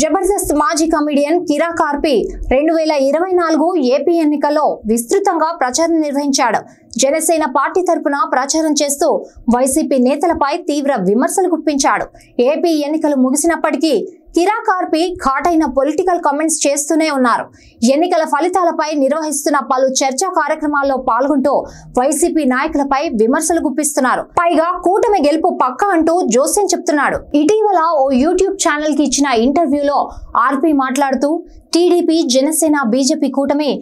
జబర్దస్త్ మాజీ కమెడియన్ కిరా కార్పి 2024 ఏపీ ఎన్నికల్లో విస్తృతంగా ప్రచారం నిర్వహించాడు. జనసేన పార్టీ తరపున ప్రచారం చేస్తూ వైసీపీ నేతలపై తీవ్ర విమర్శలు గుప్పించాడు. ఏపీ ఎన్నికలు ముగిసినప్పటికీ కిరా కార్పి ఘాటైన పొలిటికల్ కామెంట్స్ చేస్తూనే ఉన్నారు. ఎన్నికల ఫలితాలపై నిర్వహిస్తున్న పలు చర్చా కార్యక్రమాల్లో పాల్గొంటూ వైసీపీ నాయకులపై విమర్శలు గుప్పిస్తున్నారు. పైగా కూటమి గెలుపు పక్కా అంటూ జోస్యం చెప్తున్నాడు. ఇటీవల ఓ యూట్యూబ్ ఛానల్ కి ఇచ్చిన ఇంటర్వ్యూలో ఆర్పి మాట్లాడుతూ టీడీపీ, జనసేన, బీజేపీ కూటమి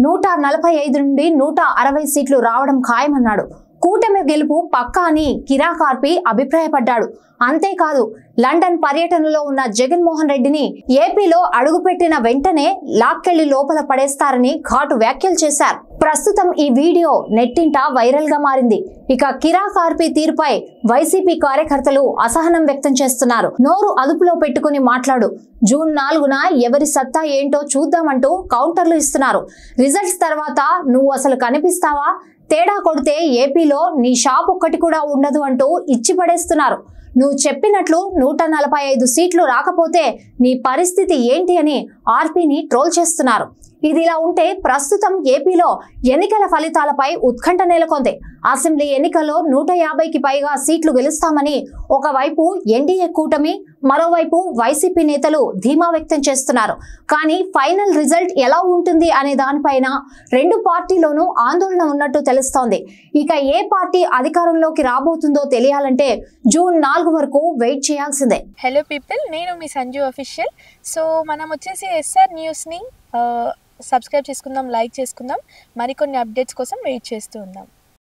145 నుండి 160 సీట్లు రావడం ఖాయమన్నాడు. కూటమి గెలుపు పక్కా అని కిరా కార్పి అభిప్రాయపడ్డాడు. అంతేకాదు, లండన్ పర్యటనలో ఉన్న జగన్మోహన్ రెడ్డిని ఏపీలో అడుగుపెట్టిన వెంటనే లాక్కెళ్లి లోపల పడేస్తారని ఘాటు వ్యాఖ్యలు చేశారు. ప్రస్తుతం ఈ వీడియో నెట్టింట వైరల్ గా మారింది. ఇక కిరా కార్పి తీరుపై వైసీపీ కార్యకర్తలు అసహనం వ్యక్తం చేస్తున్నారు. నోరు అదుపులో పెట్టుకుని మాట్లాడు, జూన్ 4న ఎవరి సత్తా ఏంటో చూద్దామంటూ కౌంటర్లు ఇస్తున్నారు. రిజల్ట్స్ తర్వాత నువ్వు అసలు కనిపిస్తావా? తేడా కొడితే ఏపీలో నీ షాప్ ఒక్కటి కూడా ఉండదు అంటూ ఇచ్చి పడేస్తున్నారు. నువ్వు చెప్పినట్లు 145 సీట్లు రాకపోతే నీ పరిస్థితి ఏంటి అని ఆర్పీని ట్రోల్ చేస్తున్నారు. ఇదిలా ఉంటే ప్రస్తుతం ఏపీలో ఎన్నికల ఫలితాలపై ఉత్కంఠ నెలకొంది. అసెంబ్లీ ఎన్నికల్లో 150కి పైగా సీట్లు గెలుస్తామని ఒకవైపు ఎన్డీఏ కూటమి, మరోవైపు వైసీపీ నేతలు ధీమా వ్యక్తం చేస్తున్నారు. కానీ ఫైనల్ రిజల్ట్ ఎలా ఉంటుంది అనే దానిపైన రెండు పార్టీలోనూ ఆందోళన ఉన్నట్టు తెలుస్తోంది. ఇక ఏ పార్టీ అధికారంలోకి రాబోతుందో తెలియాలంటే జూన్ 4 వరకు వెయిట్ చేయాల్సిందే. హలో పీపుల్, నేను మీ సంజు అఫీషియల్. సో మనం వచ్చేసి ఎస్ఆర్ న్యూస్ని సబ్స్క్రైబ్ చేసుకుందాం, లైక్ చేసుకుందాం, మరికొన్ని అప్డేట్స్ కోసం వెయిట్ చేస్తూ ఉందాం.